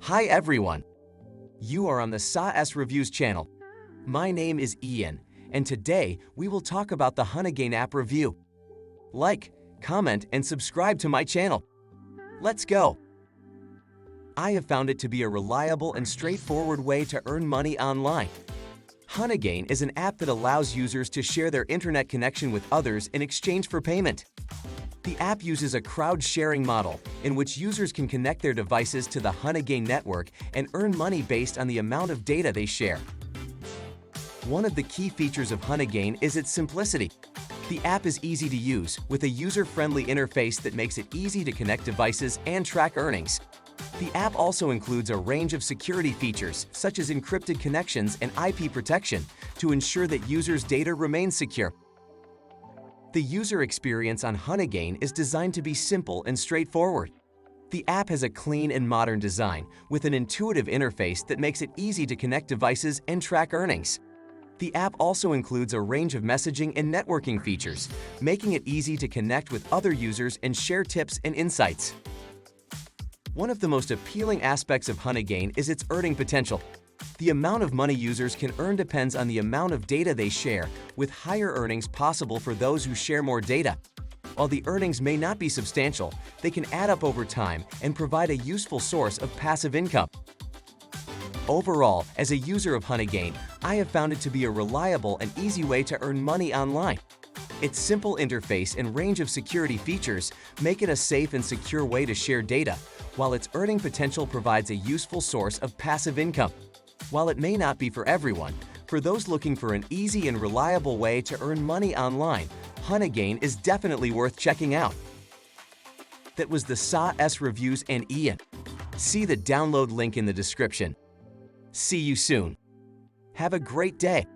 Hi everyone! You are on the SAS Reviews channel. My name is Ian, and today we will talk about the Honeygain app review. Like, comment, and subscribe to my channel. Let's go! I have found it to be a reliable and straightforward way to earn money online. Honeygain is an app that allows users to share their internet connection with others in exchange for payment. The app uses a crowd-sharing model in which users can connect their devices to the Honeygain network and earn money based on the amount of data they share. One of the key features of Honeygain is its simplicity. The app is easy to use with a user-friendly interface that makes it easy to connect devices and track earnings. The app also includes a range of security features such as encrypted connections and IP protection to ensure that users' data remains secure. The user experience on Honeygain is designed to be simple and straightforward. The app has a clean and modern design with an intuitive interface that makes it easy to connect devices and track earnings. The app also includes a range of messaging and networking features, making it easy to connect with other users and share tips and insights. One of the most appealing aspects of Honeygain is its earning potential. The amount of money users can earn depends on the amount of data they share, with higher earnings possible for those who share more data. While the earnings may not be substantial, they can add up over time and provide a useful source of passive income. Overall, as a user of Honeygain, I have found it to be a reliable and easy way to earn money online. Its simple interface and range of security features make it a safe and secure way to share data, while its earning potential provides a useful source of passive income. While it may not be for everyone, for those looking for an easy and reliable way to earn money online, Honeygain is definitely worth checking out. That was the SAS Reviews and Ian. See the download link in the description. See you soon. Have a great day.